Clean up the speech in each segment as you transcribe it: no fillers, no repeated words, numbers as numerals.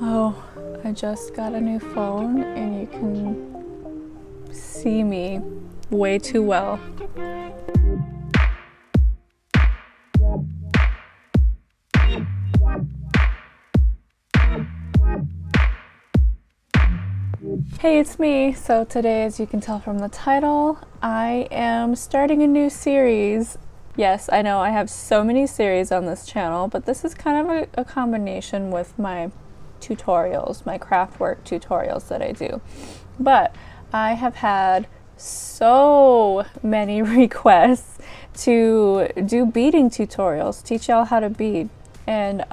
Oh, I just got a new phone and you can see me way too well. Hey, it's me. So today, as you can tell from the title, I am starting a new series. Yes, I know I have so many series on this channel, but this is kind of a combination with my tutorials, my craft work tutorials that I do. But I have had so many requests to do beading tutorials, teach y'all how to bead. And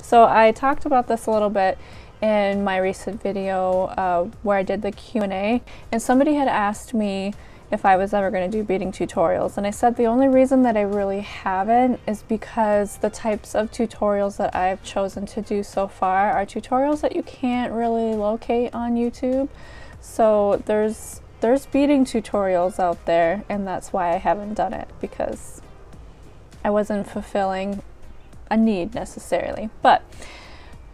so I talked about this a little bit in my recent video where I did the Q&A, and somebody had asked me if I was ever going to do beading tutorials, and I said the only reason that I really haven't is because the types of tutorials that I've chosen to do so far are tutorials that you can't really locate on YouTube. So there's beading tutorials out there, and that's why I haven't done it, because I wasn't fulfilling a need necessarily. But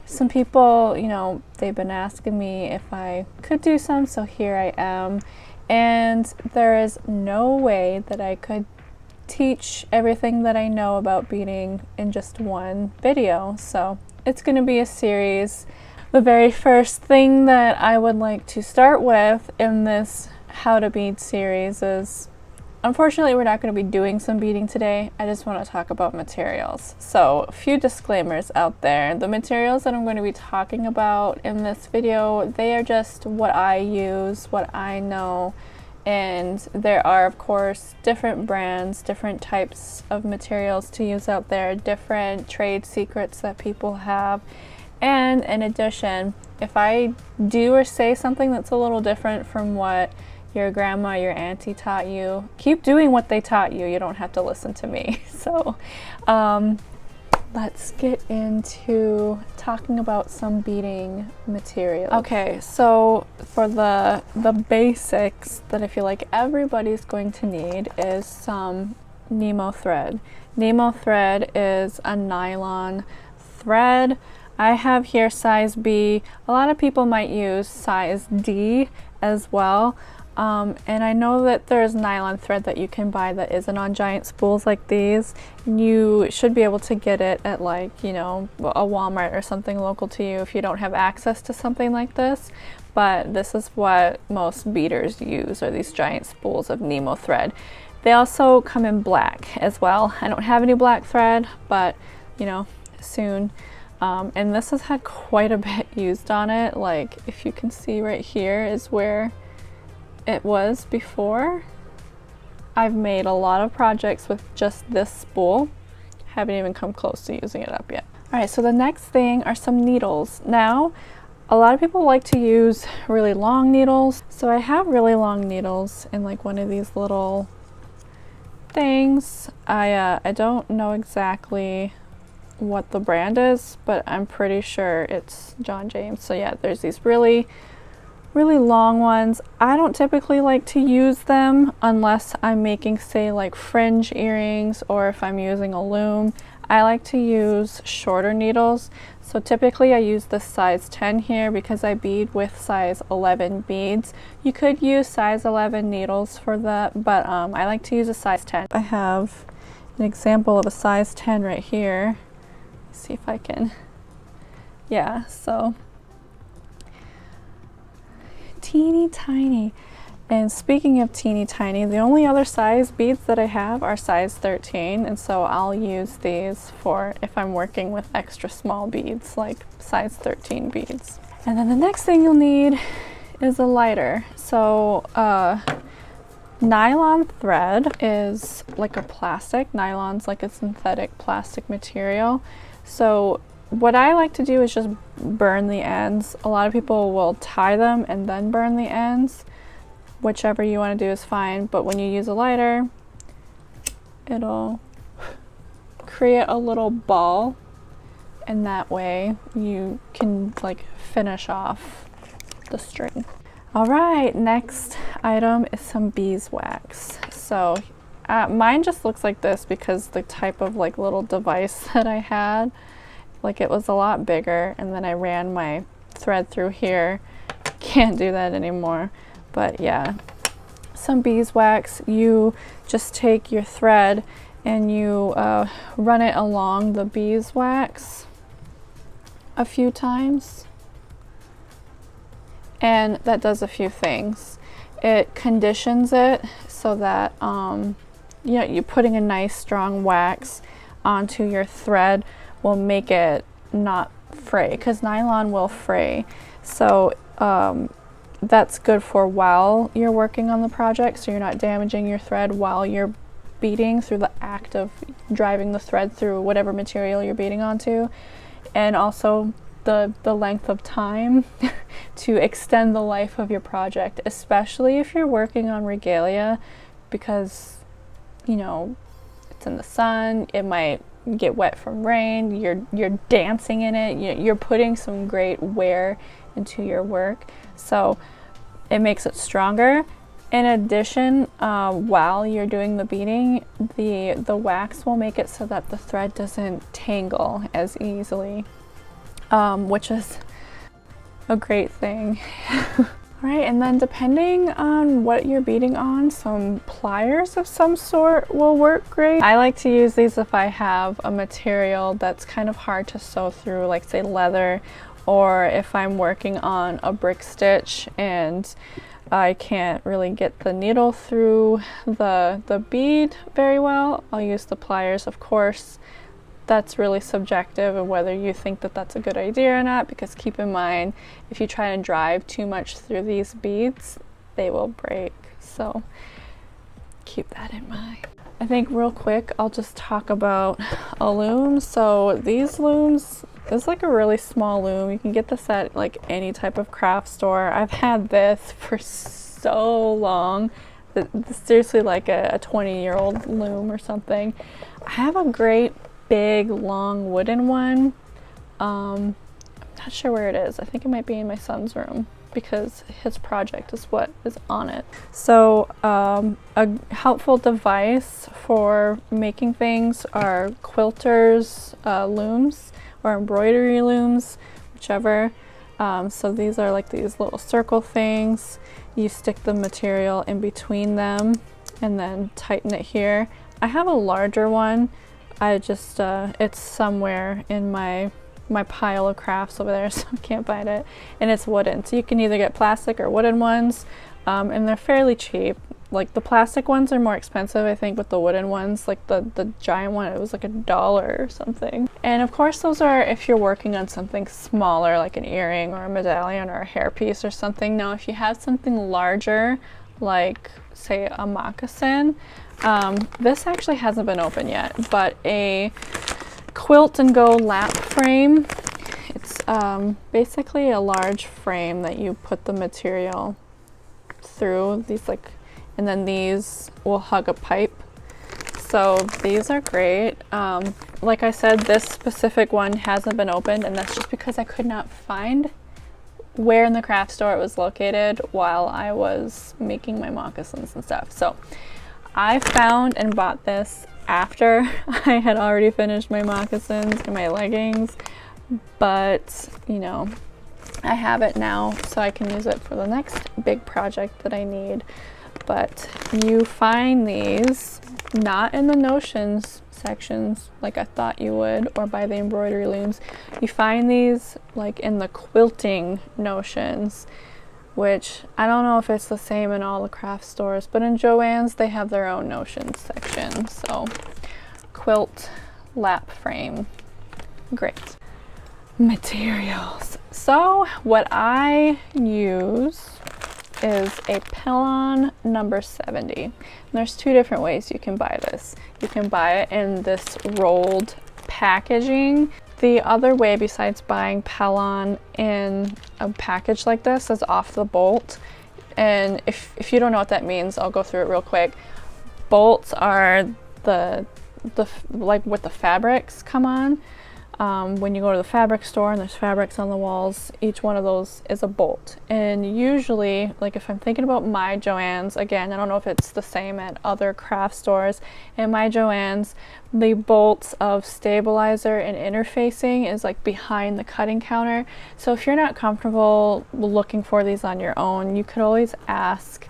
some people, you know, they've been asking me if I could do some, so here I am. And there is no way that I could teach everything that I know about beading in just one video. So it's going to be a series. The very first thing that I would like to start with in this How to Bead series is, unfortunately, we're not going to be doing some beading today. I just want to talk about materials. So a few disclaimers out there. The materials that I'm going to be talking about in this video, they are just what I use, what I know. And there are, of course, different brands, different types of materials to use out there, different trade secrets that people have. And in addition, if I do or say something that's a little different from what your grandma, your auntie taught you, keep doing what they taught you. You don't have to listen to me. So let's get into talking about some beading materials. Okay, so for the basics that I feel like everybody's going to need is some Nemo thread. Nemo thread is a nylon thread. I have here size B. A lot of people might use size D as well. And I know that there's nylon thread that you can buy that isn't on giant spools like these. You should be able to get it at, like, you know, a Walmart or something local to you if you don't have access to something like this. But this is what most beaders use, are these giant spools of Nemo thread. They also come in black as well. I don't have any black thread, but you know, soon. And this has had quite a bit used on it. Like, if you can see right here is where it was before. I've made a lot of projects with just this spool. Haven't even come close to using it up yet. All right, so the next thing are some needles. Now, a lot of people like to use really long needles. So I have really long needles in like one of these little things. I don't know exactly what the brand is, but I'm pretty sure it's John James. So yeah, there's these really long ones. I don't typically like to use them unless I'm making, say, like fringe earrings, or if I'm using a loom. I like to use shorter needles. So typically I use the size 10 here because I bead with size 11 beads. You could use size 11 needles for that, but I like to use a size 10. I have an example of a size 10 right here. Let's see if I can, yeah, so teeny tiny. And speaking of teeny tiny, the only other size beads that I have are size 13, and so I'll use these for if I'm working with extra small beads, like size 13 beads. And then the next thing you'll need is a lighter. So nylon thread is like a plastic. Nylon's like a synthetic plastic material. So what I like to do is just burn the ends. A lot of people will tie them and then burn the ends. Whichever you want to do is fine, but when you use a lighter, it'll create a little ball, and that way you can like finish off the string. All right, next item is some beeswax. So mine just looks like this because the type of like little device that I had, like, it was a lot bigger, and then I ran my thread through here. Can't do that anymore. But yeah, some beeswax. You just take your thread and you run it along the beeswax a few times, and that does a few things. It conditions it so that you know, you're putting a nice strong wax onto your thread will make it not fray, because nylon will fray. So that's good for while you're working on the project, so you're not damaging your thread while you're beading through the act of driving the thread through whatever material you're beading onto. And also the length of time to extend the life of your project, especially if you're working on regalia, because, you know, it's in the sun, it might get wet from rain, you're dancing in it, you're putting some great wear into your work, so it makes it stronger. In addition, while you're doing the beading, the wax will make it so that the thread doesn't tangle as easily, which is a great thing. Alright, and then depending on what you're beading on, some pliers of some sort will work great. I like to use these if I have a material that's kind of hard to sew through, like say leather, or if I'm working on a brick stitch and I can't really get the needle through the bead very well. I'll use the pliers. Of course, that's really subjective of whether you think that that's a good idea or not, because keep in mind, if you try and drive too much through these beads, they will break. So keep that in mind. I think real quick, I'll just talk about a loom. So these looms, it's like a really small loom. You can get this at like any type of craft store. I've had this for so long. It's seriously like a 20-year-old loom or something. I have a great big long wooden one. I'm not sure where it is. I think it might be in my son's room because his project is what is on it. So a helpful device for making things are quilters, looms, or embroidery looms, whichever. So these are like these little circle things. You stick the material in between them and then tighten it here. I have a larger one. I just, it's somewhere in my pile of crafts over there, so I can't find it. And it's wooden, so you can either get plastic or wooden ones, and they're fairly cheap. Like the plastic ones are more expensive, I think, with the wooden ones. Like the giant one, it was like $1 or something. And of course those are if you're working on something smaller, like an earring or a medallion or a hairpiece or something. Now if you have something larger, like say a moccasin, this actually hasn't been open yet, but a quilt and go lap frame. It's basically a large frame that you put the material through, these like, and then these will hug a pipe. So these are great. Like I said, this specific one hasn't been opened, and that's just because I could not find where in the craft store it was located while I was making my moccasins and stuff. So I found and bought this after I had already finished my moccasins and my leggings, but you know, I have it now so I can use it for the next big project that I need. But you find these not in the notions sections like I thought you would, or by the embroidery looms. You find these like in the quilting notions, which I don't know if it's the same in all the craft stores, but in Joann's they have their own notions section. So quilt lap frame, great. Materials. So what I use is a Pellon number 70. And there's two different ways you can buy this. You can buy it in this rolled packaging. The other way, besides buying Pellon in a package like this, is off the bolt. And if you don't know what that means, I'll go through it real quick. Bolts are the like what the fabrics come on. when you go to the fabric store and there's fabrics on the walls, each one of those is a bolt. And usually, like if I'm thinking about my Joann's, again, I don't know if it's the same at other craft stores, in my Joann's, the bolts of stabilizer and interfacing is like behind the cutting counter. So if you're not comfortable looking for these on your own, you could always ask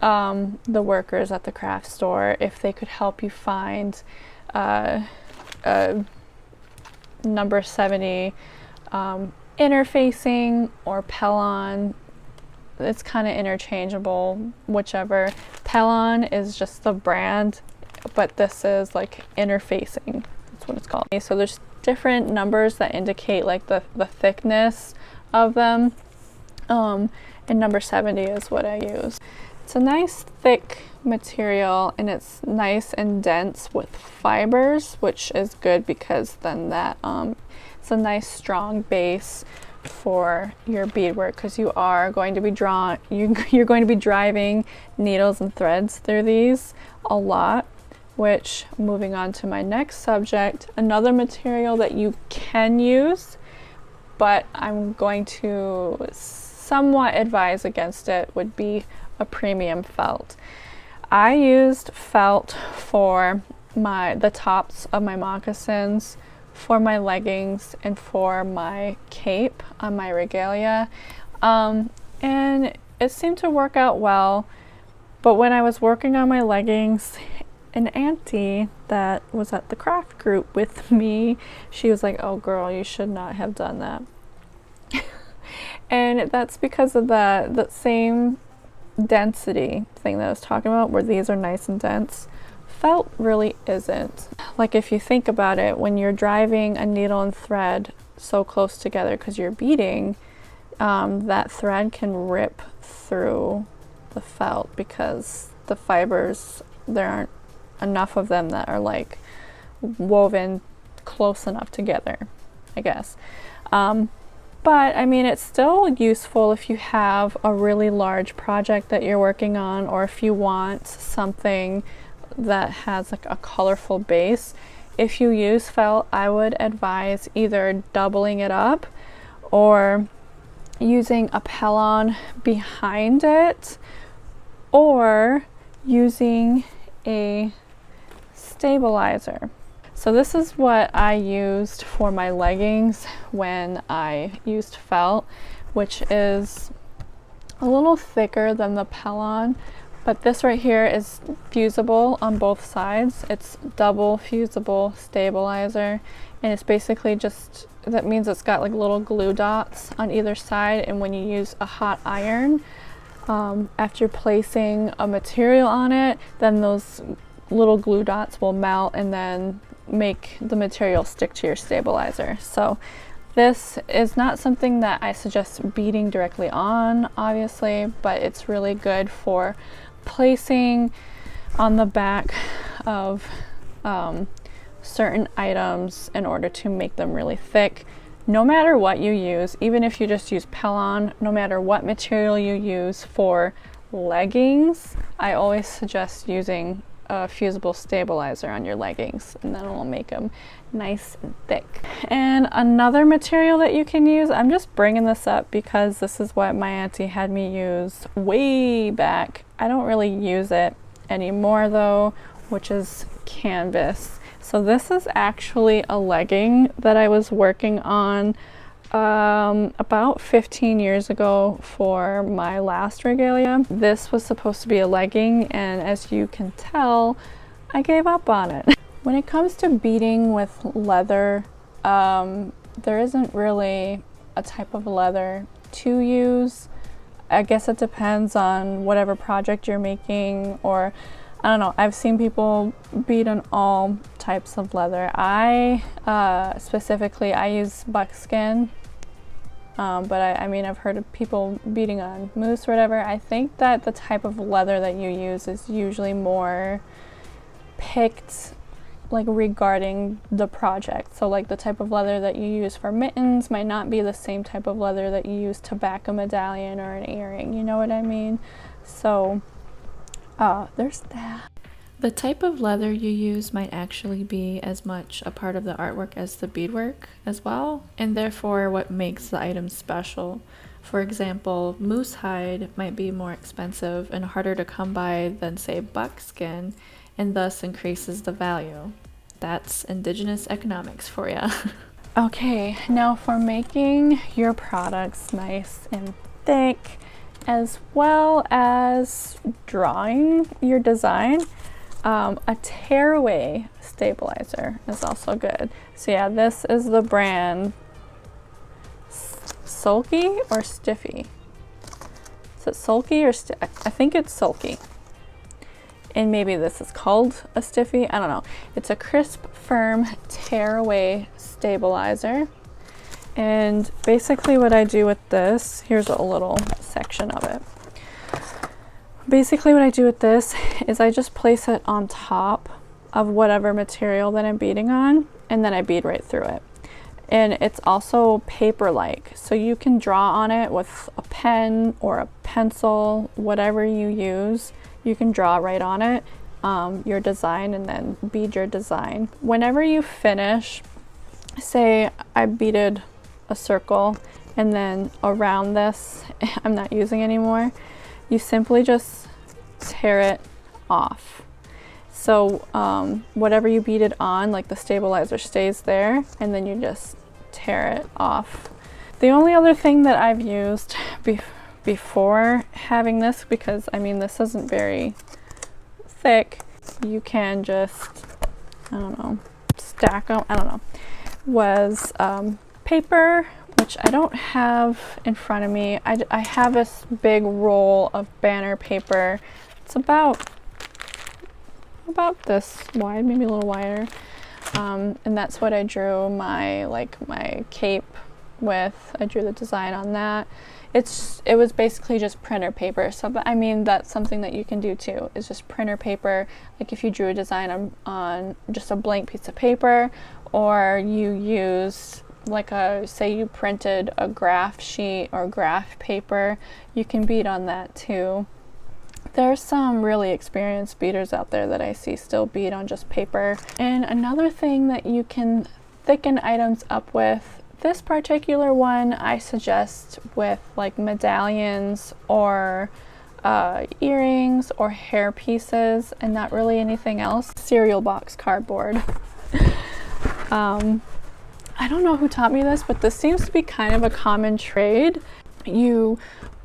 the workers at the craft store if they could help you find number 70 interfacing or Pellon. It's kind of interchangeable, whichever. Pellon is just the brand, but this is like interfacing, that's what it's called. So there's different numbers that indicate like the thickness of them, and number 70 is what I use. It's a nice thick material and it's nice and dense with fibers, which is good because then that it's a nice strong base for your beadwork, because you are going to be you're going to be driving needles and threads through these a lot. Which, moving on to my next subject, another material that you can use, but I'm going to somewhat advise against it, would be a premium felt. I used felt for the tops of my moccasins, for my leggings, and for my cape on my regalia, and it seemed to work out well. But when I was working on my leggings, an auntie that was at the craft group with me, she was like, "Oh girl, you should not have done that." And that's because of the same density thing that I was talking about, where these are nice and dense. Felt really isn't. Like if you think about it, when you're driving a needle and thread so close together because you're beading, that thread can rip through the felt because the fibers, there aren't enough of them that are like woven close enough together, I guess. But I mean, it's still useful if you have a really large project that you're working on, or if you want something that has like a colorful base. If you use felt, I would advise either doubling it up or using a Pellon behind it, or using a stabilizer. So this is what I used for my leggings when I used felt, which is a little thicker than the Pellon, but this right here is fusible on both sides. It's double fusible stabilizer, and it's basically just, that means it's got like little glue dots on either side, and when you use a hot iron, after placing a material on it, then those little glue dots will melt and then make the material stick to your stabilizer. So this is not something that I suggest beading directly on, obviously, but it's really good for placing on the back of certain items in order to make them really thick. No matter what you use, even if you just use Pellon, no matter what material you use for leggings, I always suggest using a fusible stabilizer on your leggings, and then it will make them nice and thick. And another material that you can use, I'm just bringing this up because this is what my auntie had me use way back. I don't really use it anymore though, which is canvas. So this is actually a legging that I was working on about 15 years ago for my last regalia. This was supposed to be a legging, and as you can tell, I gave up on it. When it comes to beading with leather, there isn't really a type of leather to use. I guess it depends on whatever project you're making, or I don't know. I've seen people bead on all types of leather. I specifically, I use buckskin, but I mean, I've heard of people beading on moose or whatever. I think that the type of leather that you use is usually more picked like regarding the project. So like the type of leather that you use for mittens might not be the same type of leather that you use to back a medallion or an earring, you know what I mean? So there's that. The type of leather you use might actually be as much a part of the artwork as the beadwork as well, and therefore what makes the item special. For example, moose hide might be more expensive and harder to come by than, say, buckskin, and thus increases the value. That's indigenous economics for you. Okay, now for making your products nice and thick, as well as drawing your design, a tearaway stabilizer is also good. So yeah, this is the brand Sulky or Stiffy. Is it Sulky or I think it's Sulky. And maybe this is called a Stiffy, I don't know. It's a crisp, firm tearaway stabilizer. And basically what I do with this, here's a little section of it. Basically what I do with this is I just place it on top of whatever material that I'm beading on, and then I bead right through it. And it's also paper-like, so you can draw on it with a pen or a pencil, whatever you use. You can draw right on it, your design, and then bead your design. Whenever you finish, say I beaded a circle, and then around this I'm not using anymore, you simply just tear it off. So whatever you beaded on, like the stabilizer stays there, and then you just tear it off. The only other thing that I've used before having this, because I mean this isn't very thick, you can just, I don't know, stack them, I don't know, was paper, which I don't have in front of me. I have this big roll of banner paper. It's about this wide, maybe a little wider. And that's what I drew my cape with. I drew the design on that. It was basically just printer paper. So, but I mean, that's something that you can do too, is just printer paper. Like if you drew a design on just a blank piece of paper, or you used say you printed a graph sheet or graph paper, you can bead on that too. There's some really experienced beaders out there that I see still bead on just paper. And another thing that you can thicken items up with, this particular one I suggest with like medallions or earrings or hair pieces, and not really anything else. Cereal box cardboard. I don't know who taught me this, but this seems to be kind of a common trade. You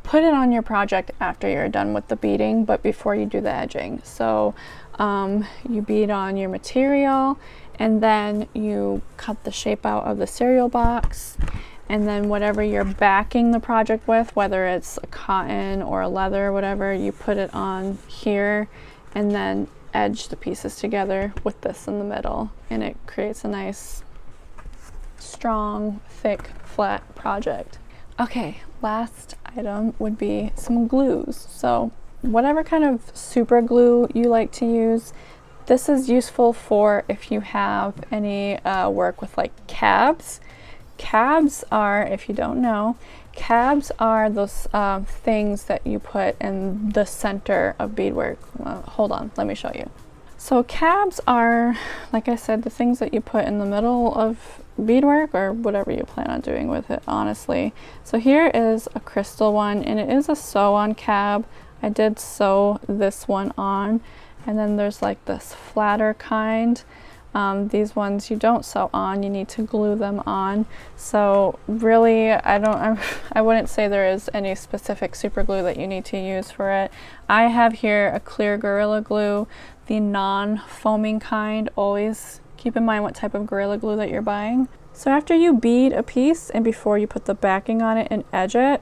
put it on your project after you're done with the beading, but before you do the edging. So you bead on your material, and then you cut the shape out of the cereal box, and then whatever you're backing the project with, whether it's a cotton or a leather or whatever, you put it on here and then edge the pieces together with this in the middle, and it creates a nice strong, thick, flat project. Okay, last item would be some glues. So whatever kind of super glue you like to use, this is useful for if you have any work with like cabs. Cabs are, if you don't know, cabs are those things that you put in the center of beadwork. Hold on, let me show you. So cabs are, like I said, the things that you put in the middle of beadwork, or whatever you plan on doing with it, honestly. So here is a crystal one, and it is a sew-on cab. I did sew this one on, and then there's like this flatter kind. These ones you don't sew on, you need to glue them on. So really, I wouldn't say there is any specific super glue that you need to use for it. I have here a clear Gorilla Glue, the non-foaming kind. Always keep in mind what type of Gorilla Glue that you're buying. So after you bead a piece and before you put the backing on it and edge it,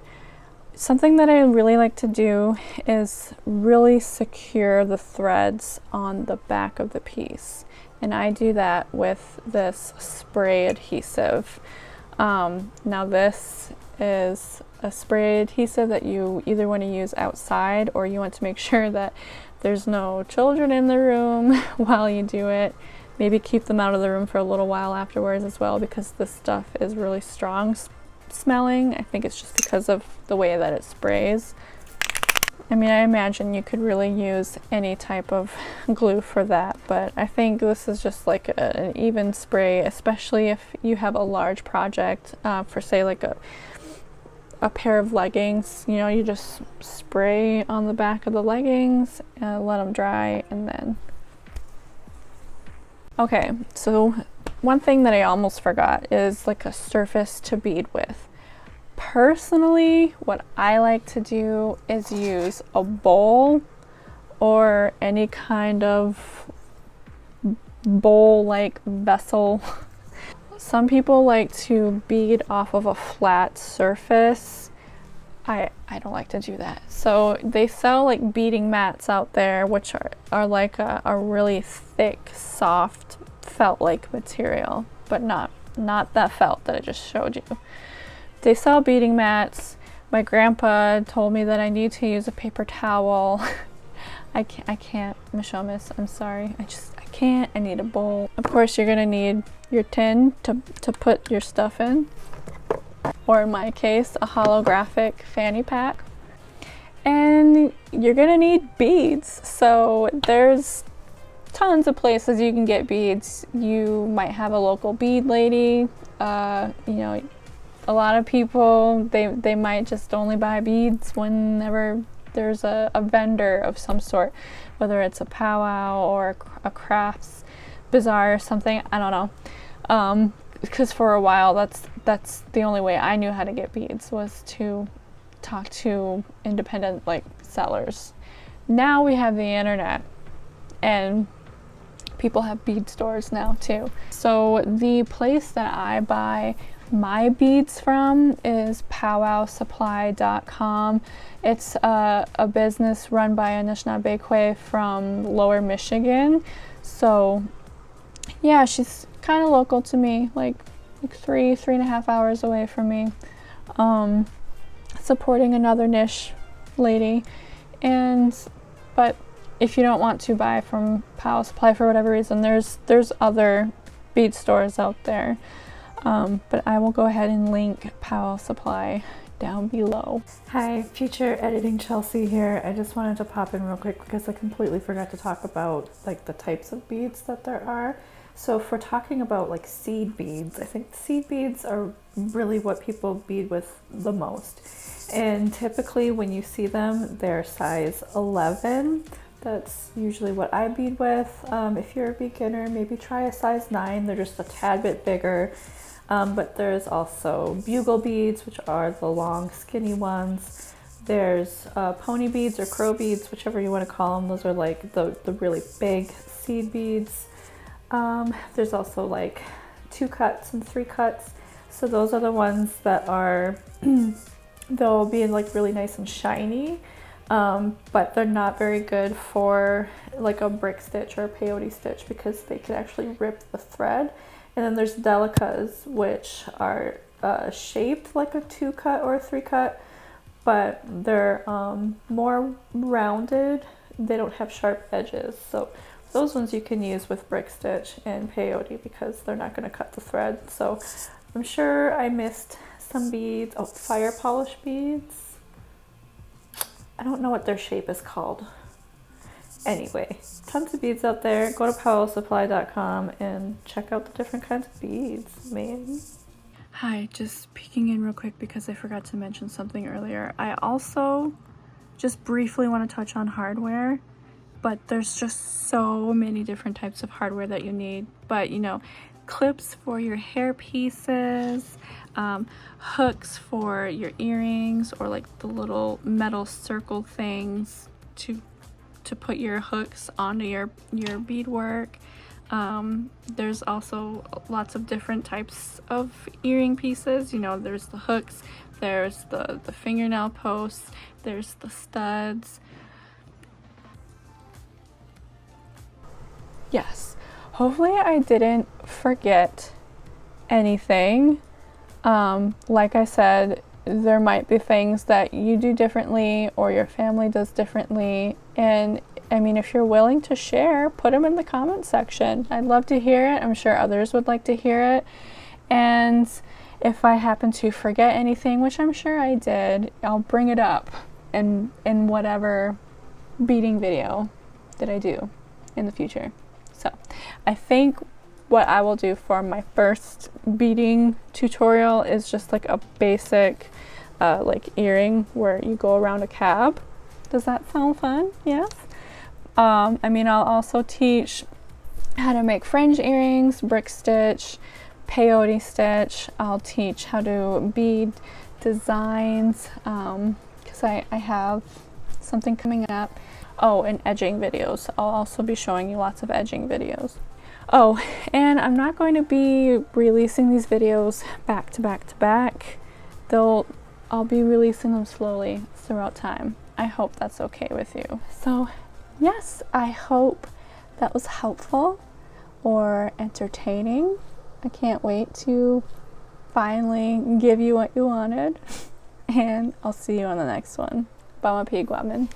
something that I really like to do is really secure the threads on the back of the piece. And I do that with this spray adhesive. Now this is a spray adhesive that you either want to use outside, or you want to make sure that there's no children in the room while you do it. Maybe keep them out of the room for a little while afterwards as well, because this stuff is really strong smelling. I think it's just because of the way that it sprays. I mean, I imagine you could really use any type of glue for that, but I think this is just like an even spray, especially if you have a large project for, say, like a pair of leggings. You know, you just spray on the back of the leggings and let them dry, and then... Okay, so one thing that I almost forgot is like a surface to bead with. Personally, what I like to do is use a bowl or any kind of bowl-like vessel. Some people like to bead off of a flat surface. I don't like to do that. So they sell like beading mats out there, which are like a really thick, soft felt-like material, but not that felt that I just showed you. They sell beading mats. My grandpa told me that I need to use a paper towel. I can't, Michelle Miss, I'm sorry. I can't. I need a bowl. Of course, you're gonna need your tin to put your stuff in, or in my case, a holographic fanny pack. And you're gonna need beads. So there's tons of places you can get beads. You might have a local bead lady. You know, a lot of people, they might just only buy beads whenever there's a vendor of some sort, whether it's a powwow or a crafts bazaar or something. I don't know. Because for a while, that's the only way I knew how to get beads, was to talk to independent like sellers. Now we have the internet, and people have bead stores now too. So the place that I buy my beads from is powwowsupply.com. It's a business run by Anishinaabe from Lower Michigan. So yeah, she's kind of local to me, like 3.5 hours away from me. Supporting another niche lady. But if you don't want to buy from Powwow Supply for whatever reason, there's other bead stores out there. But I will go ahead and link Powwow Supply down below. Hi, future editing Chelsea here. I just wanted to pop in real quick because I completely forgot to talk about like the types of beads that there are. So if we're talking about like seed beads, I think seed beads are really what people bead with the most. And typically when you see them, they're size 11. That's usually what I bead with. If you're a beginner, maybe try a size 9. They're just a tad bit bigger. But there's also bugle beads, which are the long, skinny ones. There's pony beads or crow beads, whichever you want to call them. Those are like the really big seed beads. There's also like 2 cuts and 3 cuts. So those are the ones that are, they'll be like really nice and shiny, but they're not very good for like a brick stitch or a peyote stitch because they can actually rip the thread. And then there's delicas, which are shaped like a 2 cut or a 3 cut, but they're more rounded. They don't have sharp edges. So those ones you can use with brick stitch and peyote because they're not going to cut the thread. So I'm sure I missed some beads. Oh, fire polish beads. I don't know what their shape is called. Anyway, tons of beads out there. Go to powwowsupply.com and check out the different kinds of beads, man. Hi, just peeking in real quick because I forgot to mention something earlier. I also just briefly want to touch on hardware, but there's just so many different types of hardware that you need. But you know, clips for your hair pieces, hooks for your earrings, or like the little metal circle things to put your hooks onto your beadwork. There's also lots of different types of earring pieces. You know, there's the hooks, there's the fingernail posts, there's the studs. Yes, hopefully I didn't forget anything. Like I said, there might be things that you do differently or your family does differently, and I mean, if you're willing to share, put them in the comment section. I'd love to hear it. I'm sure others would like to hear it. And if I happen to forget anything, which I'm sure I did, I'll bring it up in whatever beading video that I do in the future. So I think what I will do for my first beading tutorial is just like a basic like earring where you go around a cab. Does that sound fun? Yes. I mean, I'll also teach how to make fringe earrings, brick stitch, peyote stitch. I'll teach how to bead designs because I have something coming up. Oh, and edging videos. I'll also be showing you lots of edging videos. Oh, and I'm not going to be releasing these videos back to back to back. I'll be releasing them slowly throughout time. I hope that's okay with you. So yes, I hope that was helpful or entertaining. I can't wait to finally give you what you wanted. And I'll see you on the next one. Bama Pigwamin.